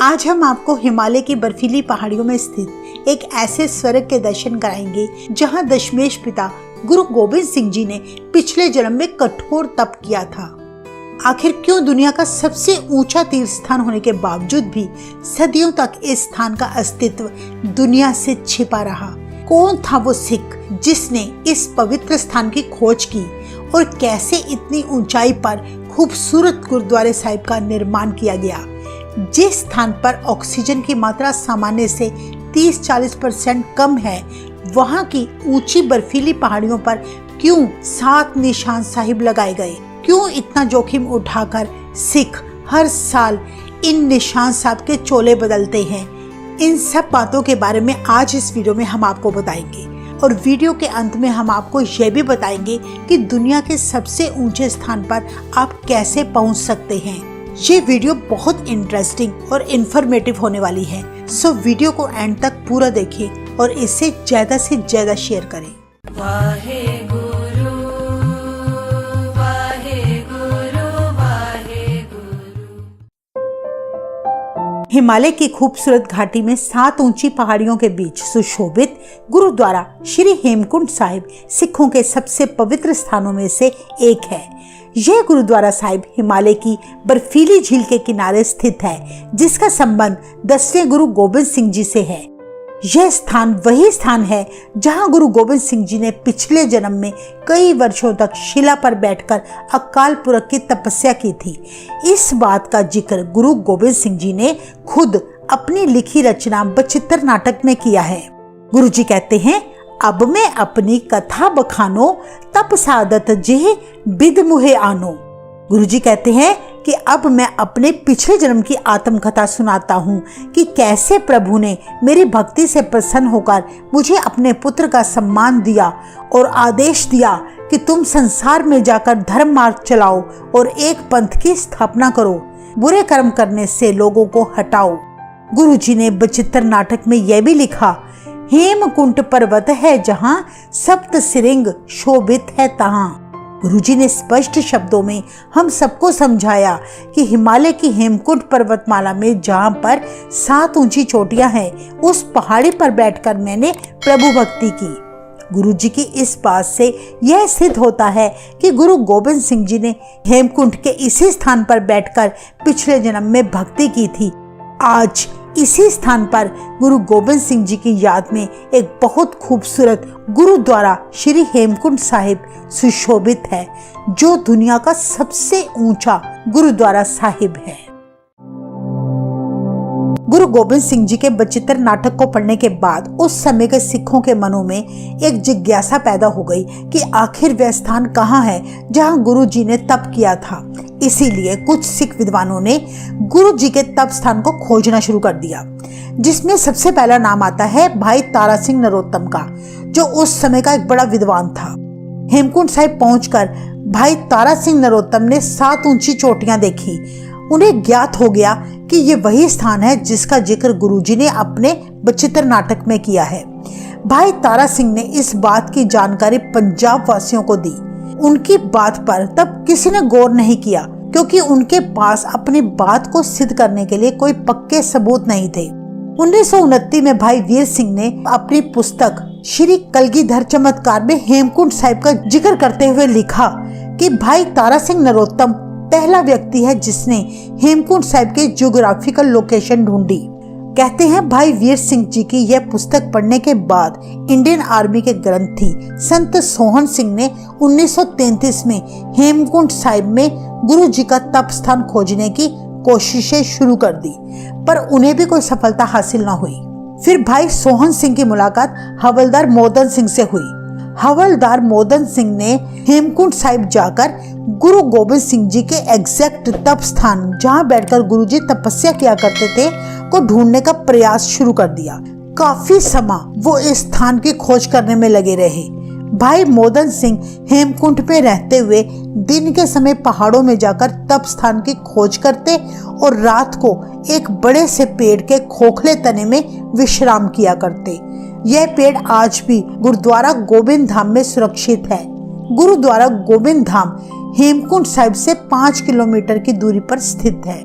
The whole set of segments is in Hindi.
आज हम आपको हिमालय की बर्फीली पहाड़ियों में स्थित एक ऐसे स्वर्ग के दर्शन कराएंगे जहां दशमेश पिता गुरु गोबिंद सिंह जी ने पिछले जन्म में कठोर तप किया था। आखिर क्यों दुनिया का सबसे ऊंचा तीर्थ स्थान होने के बावजूद भी सदियों तक इस स्थान का अस्तित्व दुनिया से छिपा रहा? कौन था वो सिख जिसने इस पवित्र स्थान की खोज की और कैसे इतनी ऊंचाई पर खूबसूरत गुरुद्वारे साहिब का निर्माण किया गया, जिस स्थान पर ऑक्सीजन की मात्रा सामान्य से 30-40% कम है, वहां की ऊंची बर्फीली पहाड़ियों पर क्यों 7 निशान साहिब लगाए गए? क्यों इतना जोखिम उठाकर सिख हर साल इन निशान साहिब के चोले बदलते हैं? इन सब बातों के बारे में आज इस वीडियो में हम आपको बताएंगे और वीडियो के अंत में हम आपको यह भी बताएंगे कि दुनिया के सबसे ऊंचे स्थान पर आप कैसे पहुंच सकते हैं। ये वीडियो बहुत इंटरेस्टिंग और इन्फॉर्मेटिव होने वाली है, सो वीडियो को एंड तक पूरा देखें और इसे ज्यादा से ज्यादा शेयर करें। हिमालय की खूबसूरत घाटी में 7 ऊंची पहाड़ियों के बीच सुशोभित गुरुद्वारा श्री हेमकुंड साहिब सिखों के सबसे पवित्र स्थानों में से एक है। यह गुरुद्वारा साहिब हिमालय की बर्फीली झील के किनारे स्थित है, जिसका संबंध 10वें गुरु गोबिंद सिंह जी से है। यह स्थान वही स्थान है जहां गुरु गोबिंद सिंह जी ने पिछले जन्म में कई वर्षों तक शिला पर बैठकर अकाल पुरख की तपस्या की थी। इस बात का जिक्र गुरु गोबिंद सिंह जी ने खुद अपनी लिखी रचना बचित्र नाटक में किया है। गुरु जी कहते हैं, अब मैं अपनी कथा बखानो तप सादत जेह बिद मुहे आनो। गुरु जी कहते हैं कि अब मैं अपने पिछले जन्म की आत्मकथा सुनाता हूँ कि कैसे प्रभु ने मेरी भक्ति से प्रसन्न होकर मुझे अपने पुत्र का सम्मान दिया और आदेश दिया कि तुम संसार में जाकर धर्म मार्ग चलाओ और एक पंथ की स्थापना करो, बुरे कर्म करने से लोगों को हटाओ। गुरु जी ने बचित्र नाटक में यह भी लिखा, हेमकुंट पर्वत है जहाँ सप्त सिरिंग शोभित है तहाँ। गुरुजी ने स्पष्ट शब्दों में हम सबको समझाया कि हिमालय की हेमकुंट पर्वतमाला में जहाँ पर 7 ऊंची चोटियां हैं, उस पहाड़ी पर बैठकर मैंने प्रभु भक्ति की। गुरुजी की इस बात से यह सिद्ध होता है कि गुरु गोबिंद सिंह जी ने हेमकुंट के इसी स्थान पर बैठकर पिछले जन्म में भक्ति की थी। आज इसी स्थान पर गुरु गोबिंद सिंह जी की याद में एक बहुत खूबसूरत गुरुद्वारा श्री हेमकुंड साहिब सुशोभित है, जो दुनिया का सबसे ऊंचा गुरुद्वारा साहिब है। गुरु गोबिंद सिंह जी के बचित्र नाटक को पढ़ने के बाद उस समय के सिखों के मनों में एक जिज्ञासा पैदा हो गई कि आखिर वह स्थान कहाँ है जहाँ गुरु जी ने तप किया था। इसीलिए कुछ सिख विद्वानों ने गुरु जी के तप स्थान को खोजना शुरू कर दिया, जिसमें सबसे पहला नाम आता है भाई तारा सिंह नरोत्तम का, जो उस समय का एक बड़ा विद्वान था। हेमकुंड साहिब पहुंचकर भाई तारा सिंह नरोत्तम ने 7 ऊंची चोटियां देखी। उन्हें ज्ञात हो गया कि ये वही स्थान है जिसका जिक्र गुरुजी ने अपने बचित्र नाटक में किया है। भाई तारा सिंह ने इस बात की जानकारी पंजाब वासियों को दी। उनकी बात पर तब किसी ने गौर नहीं किया, क्योंकि उनके पास अपनी बात को सिद्ध करने के लिए कोई पक्के सबूत नहीं थे। 1929 में भाई वीर सिंह ने अपनी पुस्तक श्री कलगीधर चमत्कार में हेमकुंड साहिब का जिक्र करते हुए लिखा कि भाई तारा सिंह नरोत्तम पहला व्यक्ति है जिसने हेमकुंड साहिब के ज्योग्राफिकल लोकेशन ढूंढी। कहते हैं भाई वीर सिंह जी की यह पुस्तक पढ़ने के बाद इंडियन आर्मी के ग्रंथी संत सोहन सिंह ने 1933 में हेमकुंड साहिब में गुरु जी का तप स्थान खोजने की कोशिशें शुरू कर दी, पर उन्हें भी कोई सफलता हासिल न हुई। फिर भाई सोहन सिंह की मुलाकात हवलदार मोदन सिंह से हुई। हवलदार मोदन सिंह ने हेमकुंड साहिब जाकर गुरु गोबिंद सिंह जी के एग्जैक्ट तप स्थान जहाँ बैठकर गुरु जी तपस्या किया करते थे को ढूंढने का प्रयास शुरू कर दिया। काफी समय वो इस स्थान की खोज करने में लगे रहे। भाई मोदन सिंह हेमकुंड पे रहते हुए दिन के समय पहाड़ों में जाकर तप स्थान की खोज करते और रात को एक बड़े से पेड़ के खोखले तने में विश्राम किया करते। यह पेड़ आज भी गुरुद्वारा गोबिंद धाम में सुरक्षित है। गुरुद्वारा गोबिंद धाम हेमकुंड साहिब से 5 किलोमीटर की दूरी पर स्थित है।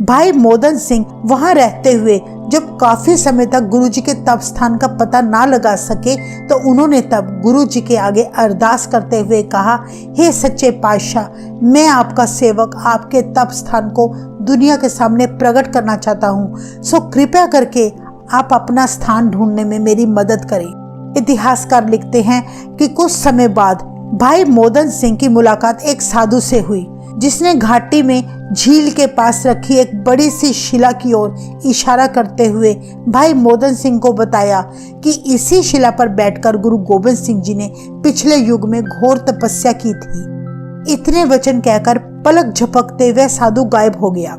भाई मोदन सिंह वहां रहते हुए जब काफी समय तक गुरुजी के तप स्थान का पता ना लगा सके तो उन्होंने तब गुरुजी के आगे अरदास करते हुए कहा, हे सच्चे पातशाह, मैं आपका सेवक आपके तप स्थान को दुनिया के सामने प्रकट करना चाहता हूँ, सो कृपया करके आप अपना स्थान ढूंढने में मेरी मदद करें। इतिहासकार लिखते हैं कि कुछ समय बाद भाई मोदन सिंह की मुलाकात एक साधु से हुई जिसने घाटी में झील के पास रखी एक बड़ी सी शिला की ओर इशारा करते हुए भाई मोदन सिंह को बताया कि इसी शिला पर बैठकर गुरु गोबिंद सिंह जी ने पिछले युग में घोर तपस्या की थी। इतने वचन कहकर पलक झपकते वह साधु गायब हो गया।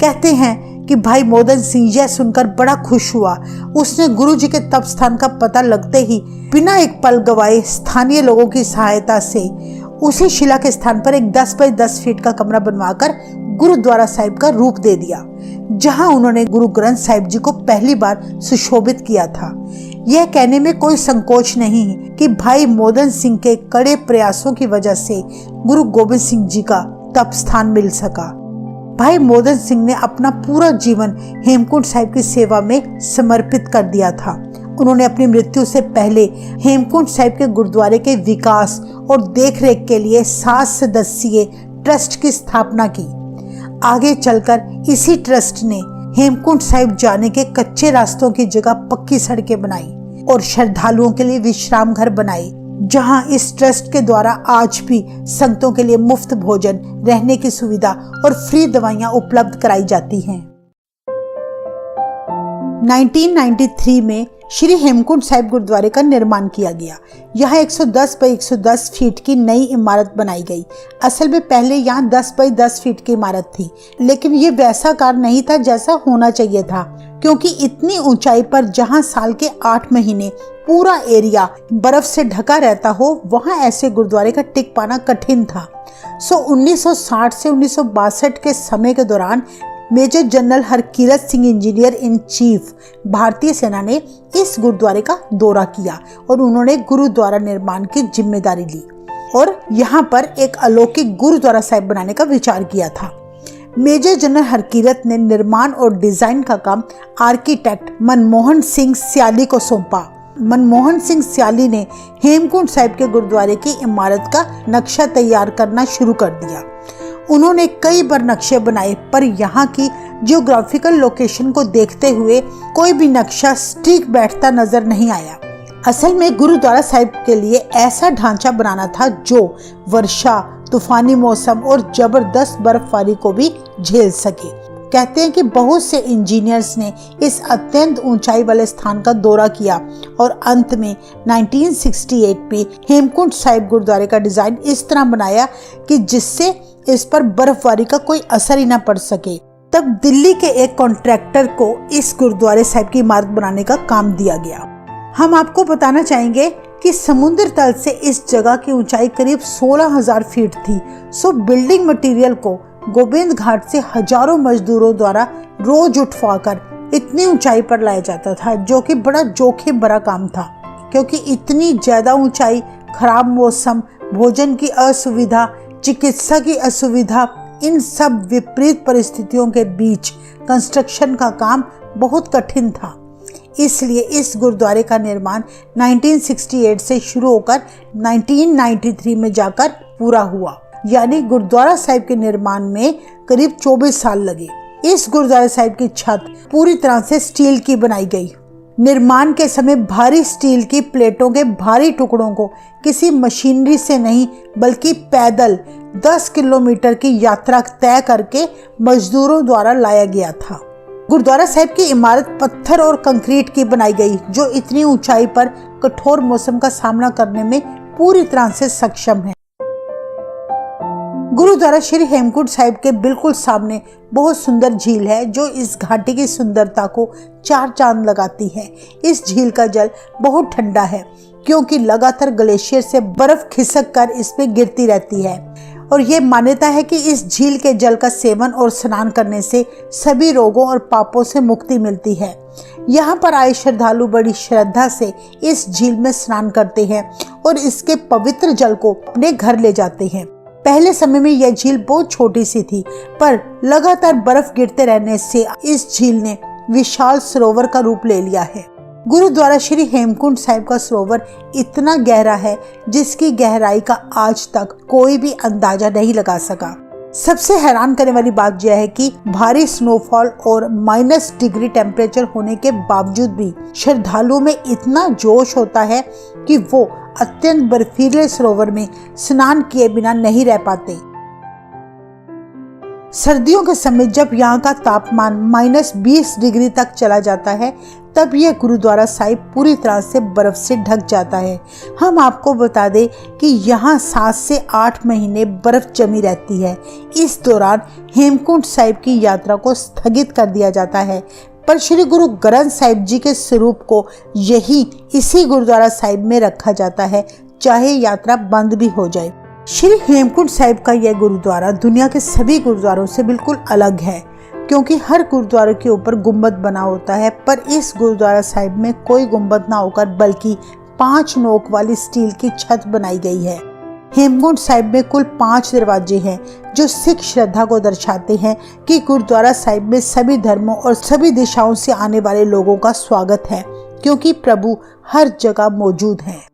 कहते हैं कि भाई मोदन सिंह यह सुनकर बड़ा खुश हुआ। उसने गुरु जी के तप स्थान का पता लगते ही बिना एक पल गवाए स्थानीय लोगों की सहायता से उसी शिला के स्थान पर एक 10 बाई 10 फीट का कमरा बनवाकर गुरुद्वारा साहिब का रूप दे दिया, जहां उन्होंने गुरु ग्रंथ साहिब जी को पहली बार सुशोभित किया था। यह कहने में कोई संकोच नहीं कि भाई मोदन सिंह के कड़े प्रयासों की वजह से गुरु गोबिंद सिंह जी का तप स्थान मिल सका। भाई मोदन सिंह ने अपना पूरा जीवन हेमकुंड साहिब की सेवा में समर्पित कर दिया था। उन्होंने अपनी मृत्यु से पहले हेमकुंड साहिब के गुरुद्वारे के विकास और देखरेख के लिए 7 सदस्यीय ट्रस्ट की स्थापना की। आगे चलकर इसी ट्रस्ट ने हेमकुंड साहिब जाने के कच्चे रास्तों की जगह पक्की सड़कें बनाई और श्रद्धालुओं के लिए विश्राम घर बनाए, जहां इस ट्रस्ट के द्वारा आज भी संगतों के लिए मुफ्त भोजन, रहने की सुविधा और फ्री दवाइयां उपलब्ध कराई जाती हैं। 1993 में श्री हेमकुंड साहिब गुरुद्वारे का निर्माण किया गया। यहाँ 110 बाई 110 फीट की नई इमारत बनाई गई। असल में पहले यहाँ 10 बाई 10 फीट की इमारत थी, लेकिन ये वैसा कार नहीं था जैसा होना चाहिए था, क्योंकि इतनी ऊंचाई पर जहाँ साल के 8 महीने पूरा एरिया बर्फ से ढका रहता हो, वहाँ ऐसे गुरुद्वारे का टिक पाना कठिन था। 1960 से 1962 के समय के दौरान major general Harkirat Singh engineer in chief भारतीय सेना ने इस गुरुद्वारे का दौरा किया और उन्होंने गुरुद्वारा निर्माण की जिम्मेदारी ली और यहाँ पर एक अलौकिक गुरुद्वारा साहिब बनाने का विचार किया था। मेजर जनरल हरकीरत ने निर्माण और डिजाइन का काम आर्किटेक्ट मनमोहन सिंह स्याली को सौंपा। मनमोहन सिंह स्याली ने हेमकुंड साहिब के गुरुद्वारे की इमारत का नक्शा तैयार करना शुरू कर दिया। उन्होंने कई बार नक्शे बनाए, पर यहाँ की जियोग्राफिकल लोकेशन को देखते हुए कोई भी नक्शा ठीक बैठता नजर नहीं आया। असल में गुरुद्वारा साहिब के लिए ऐसा ढांचा बनाना था जो वर्षा, तूफानी मौसम और जबरदस्त बर्फबारी को भी झेल सके। कहते हैं कि बहुत से इंजीनियर्स ने इस अत्यंत ऊंचाई वाले स्थान का दौरा किया और अंत में 1968 में हेमकुंड साहिब गुरुद्वारे का डिजाइन इस तरह बनाया कि जिससे इस पर बर्फबारी का कोई असर ही न पड़ सके। तब दिल्ली के एक कॉन्ट्रैक्टर को इस गुरुद्वारे साहिब की इमारत बनाने का काम दिया गया। हम आपको बताना चाहेंगे कि समुद्र तल से इस जगह की ऊंचाई करीब 16,000 फीट थी। सो बिल्डिंग मटेरियल को गोविंद घाट से हजारों मजदूरों द्वारा रोज उठवाकर इतनी ऊंचाई पर लाया जाता था, जो कि बड़ा जोखिम भरा काम था, क्योंकि इतनी ज्यादा ऊंचाई, खराब मौसम, भोजन की असुविधा, चिकित्सा की असुविधा, इन सब विपरीत परिस्थितियों के बीच कंस्ट्रक्शन का काम बहुत कठिन था। इसलिए इस गुरुद्वारे का निर्माण 1968 से शुरू होकर 1993 में जाकर पूरा हुआ, यानी गुरुद्वारा साहिब के निर्माण में करीब 24 साल लगे। इस गुरुद्वारा साहिब की छत पूरी तरह से स्टील की बनाई गई। निर्माण के समय भारी स्टील की प्लेटों के भारी टुकड़ों को किसी मशीनरी से नहीं बल्कि पैदल 10 किलोमीटर की यात्रा तय करके मजदूरों द्वारा लाया गया था। गुरुद्वारा साहिब की इमारत पत्थर और कंक्रीट की बनाई गई, जो इतनी ऊंचाई पर कठोर मौसम का सामना करने में पूरी तरह से सक्षम है। गुरुद्वारा श्री हेमकुंड साहिब के बिल्कुल सामने बहुत सुंदर झील है, जो इस घाटी की सुंदरता को 4 चांद लगाती है। इस झील का जल बहुत ठंडा है, क्योंकि लगातार ग्लेशियर से बर्फ खिसक कर इस पे गिरती रहती है और ये मान्यता है कि इस झील के जल का सेवन और स्नान करने से सभी रोगों और पापों से मुक्ति मिलती है। यहाँ पर आए श्रद्धालु बड़ी श्रद्धा से इस झील में स्नान करते हैं और इसके पवित्र जल को अपने घर ले जाते हैं। पहले समय में यह झील बहुत छोटी सी थी, पर लगातार बर्फ गिरते रहने से इस झील ने विशाल सरोवर का रूप ले लिया है। गुरुद्वारा श्री हेमकुंड साहिब का सरोवर इतना गहरा है जिसकी गहराई का आज तक कोई भी अंदाजा नहीं लगा सका। सबसे हैरान करने वाली बात यह है कि भारी स्नोफॉल और -डिग्री टेम्परेचर होने के बावजूद भी श्रद्धालुओं में इतना जोश होता है कि वो अत्यंत बर्फीले सरोवर में स्नान किए बिना नहीं रह पाते। सर्दियों के समय जब यहाँ का तापमान -20 डिग्री तक चला जाता है, तब यह गुरुद्वारा साहिब पूरी तरह से बर्फ से ढक जाता है। हम आपको बता दें कि यहाँ 7 से 8 महीने बर्फ जमी रहती है। इस दौरान हेमकुंड साहिब की यात्रा को स्थगित कर दिया जाता है, पर श्री गुरु ग्रंथ साहिब जी के स्वरूप को इसी गुरुद्वारा साहिब में रखा जाता है, चाहे यात्रा बंद भी हो जाए। श्री हेमकुंड साहिब का यह गुरुद्वारा दुनिया के सभी गुरुद्वारों से बिल्कुल अलग है, क्योंकि हर गुरुद्वारे के ऊपर गुंबद बना होता है, पर इस गुरुद्वारा साहिब में कोई गुंबद ना होकर बल्कि 5 नोक वाली स्टील की छत बनाई गई है। हेमकुंड साहिब में कुल 5 दरवाजे हैं, जो सिख श्रद्धा को दर्शाते हैं कि गुरुद्वारा साहिब में सभी धर्मों और सभी दिशाओं से आने वाले लोगों का स्वागत है, क्योंकि प्रभु हर जगह मौजूद है।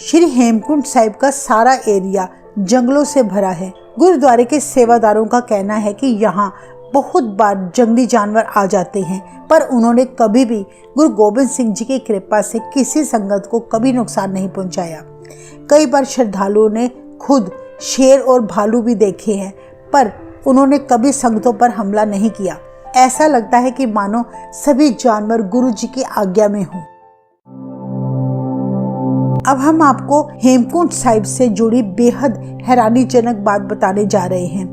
श्री हेमकुंड साहिब का सारा एरिया जंगलों से भरा है। गुरुद्वारे के सेवादारों का कहना है कि यहाँ बहुत बार जंगली जानवर आ जाते हैं, पर उन्होंने कभी भी गुरु गोबिंद सिंह जी की कृपा से किसी संगत को कभी नुकसान नहीं पहुंचाया। कई बार श्रद्धालुओं ने खुद शेर और भालू भी देखे हैं, पर उन्होंने कभी संगतों पर हमला नहीं किया। ऐसा लगता है कि मानो सभी जानवर गुरु जी की आज्ञा में हों। अब हम आपको हेमकुंड साहिब से जुड़ी बेहद हैरानीजनक बात बताने जा रहे हैं।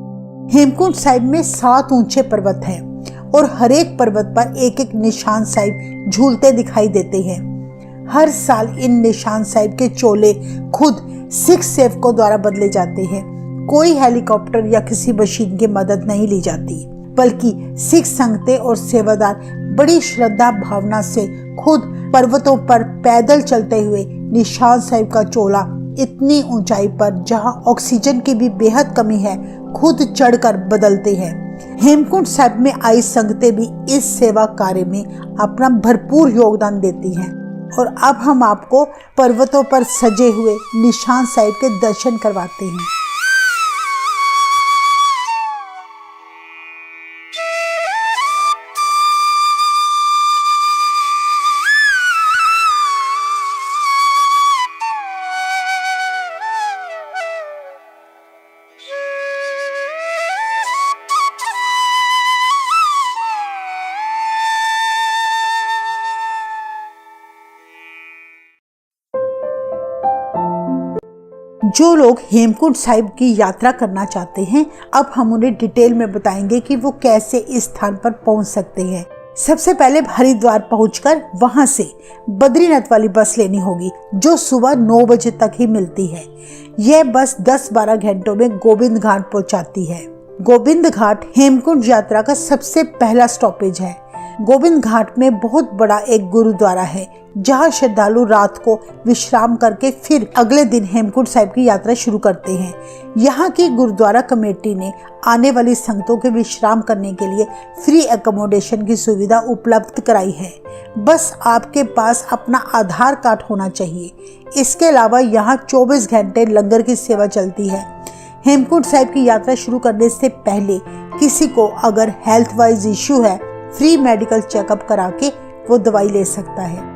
हेमकुंड साहिब में 7 ऊंचे पर्वत हैं और हर एक पर्वत पर एक एक निशान साहिब झूलते दिखाई देते हैं। हर साल इन निशान साहिब के चोले खुद सिख सेवकों द्वारा बदले जाते हैं। कोई हेलीकॉप्टर या किसी मशीन की मदद नहीं ली जाती, बल्कि सिख संगतें और सेवादार बड़ी श्रद्धा भावना से खुद पर्वतों पर पैदल चलते हुए निशान साहिब का चोला इतनी ऊंचाई पर जहां ऑक्सीजन की भी बेहद कमी है, खुद चढ़कर बदलते हैं। हेमकुंड साहिब में आई संगतें भी इस सेवा कार्य में अपना भरपूर योगदान देती हैं। और अब हम आपको पर्वतों पर सजे हुए निशान साहिब के दर्शन करवाते हैं। जो लोग हेमकुंड साहिब की यात्रा करना चाहते हैं, अब हम उन्हें डिटेल में बताएंगे कि वो कैसे इस स्थान पर पहुंच सकते हैं। सबसे पहले हरिद्वार पहुंचकर वहां से बद्रीनाथ वाली बस लेनी होगी, जो सुबह 9 बजे तक ही मिलती है। यह बस 10-12 घंटों में गोविंद घाट पहुंचाती है। गोविंद घाट हेमकुंड यात्रा का सबसे पहला स्टॉपेज है। गोविंद घाट में बहुत बड़ा एक गुरुद्वारा है, जहां श्रद्धालु रात को विश्राम करके फिर अगले दिन हेमकुंड साहिब की यात्रा शुरू करते हैं। यहाँ की गुरुद्वारा कमेटी ने आने वाली संगतों के विश्राम करने के लिए फ्री एकोमोडेशन की सुविधा उपलब्ध कराई है। बस आपके पास अपना आधार कार्ड होना चाहिए। इसके अलावा यहाँ 24 घंटे लंगर की सेवा चलती है। हेमकुंड साहिब की यात्रा शुरू करने से पहले किसी को अगर हेल्थ वाइज इश्यू है, फ्री मेडिकल चेकअप करा के वो दवाई ले सकता है।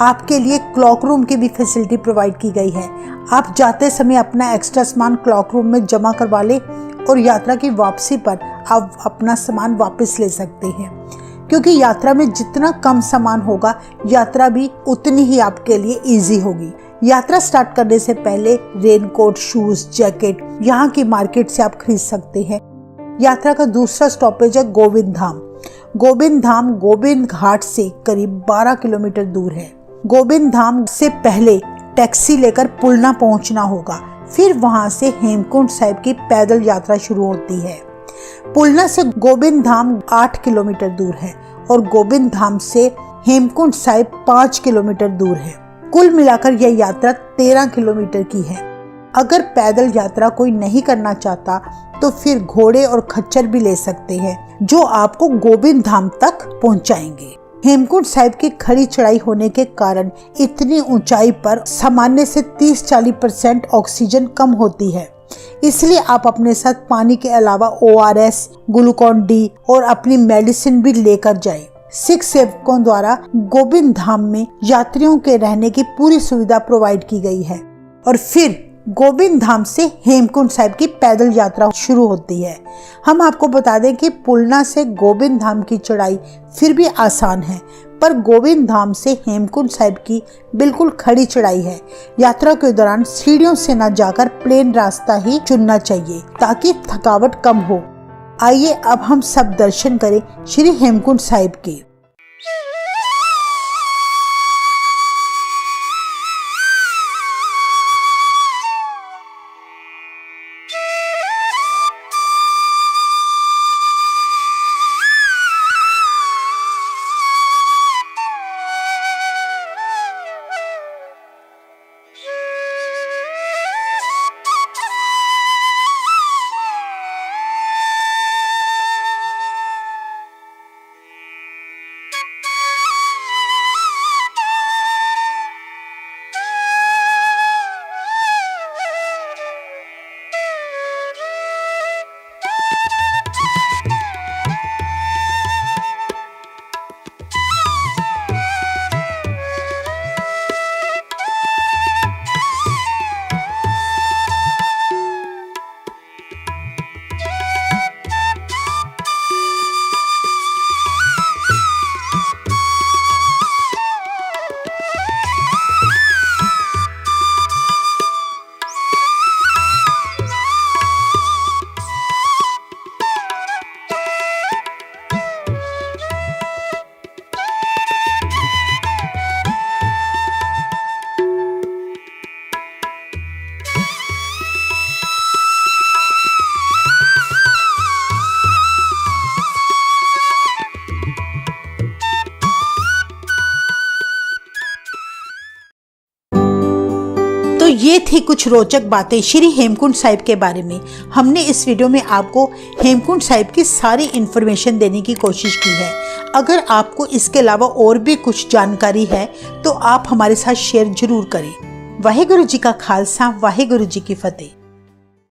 आपके लिए क्लॉक रूम की भी फैसिलिटी प्रोवाइड की गई है। आप जाते समय अपना एक्स्ट्रा सामान क्लॉक रूम में जमा करवा लें और यात्रा की वापसी पर आप अपना सामान वापस ले सकते हैं, क्योंकि यात्रा में जितना कम सामान होगा, यात्रा भी उतनी ही आपके लिए इजी होगी। यात्रा स्टार्ट करने से पहले रेनकोट, शूज, जैकेट यहाँ की मार्केट से आप खरीद सकते हैं। यात्रा का दूसरा स्टॉपेज है गोविंद धाम। गोविंद धाम गोविंद घाट से करीब 12 किलोमीटर दूर है। गोविंद धाम से पहले टैक्सी लेकर पुलना पहुंचना होगा, फिर वहां से हेमकुंड साहिब की पैदल यात्रा शुरू होती है। पुलना से गोविंद धाम 8 किलोमीटर दूर है और गोविंद धाम से हेमकुंड साहिब 5 किलोमीटर दूर है। कुल मिलाकर यह यात्रा 13 किलोमीटर की है। अगर पैदल यात्रा कोई नहीं करना चाहता तो फिर घोड़े और खच्चर भी ले सकते हैं, जो आपको गोविंद धाम तक पहुंचाएंगे। हेमकुंड साहिब की खड़ी चढ़ाई होने के कारण इतनी ऊंचाई पर सामान्य से 30-40% ऑक्सीजन कम होती है, इसलिए आप अपने साथ पानी के अलावा ORS, ग्लूकोन डी और अपनी मेडिसिन भी लेकर जाएं। सिख सेवकों द्वारा गोविंद धाम में यात्रियों के रहने की पूरी सुविधा प्रोवाइड की गई है और फिर गोविंद धाम से हेमकुंड साहिब की पैदल यात्रा शुरू होती है। हम आपको बता दें कि पुलना से गोविंद धाम की चढ़ाई फिर भी आसान है, पर गोविंद धाम से हेमकुंड साहिब की बिल्कुल खड़ी चढ़ाई है। यात्रा के दौरान सीढ़ियों से न जाकर प्लेन रास्ता ही चुनना चाहिए ताकि थकावट कम हो। आइए अब हम सब दर्शन करें श्री हेमकुंड साहिब के। तो ये थी कुछ रोचक बातें श्री हेमकुंड साहिब के बारे में। हमने इस वीडियो में आपको हेमकुंड साहिब की सारी इन्फॉर्मेशन देने की कोशिश की है। अगर आपको इसके अलावा और भी कुछ जानकारी है तो आप हमारे साथ शेयर जरूर करें। वाहेगुरु जी का खालसा, वाहेगुरु जी की फतेह।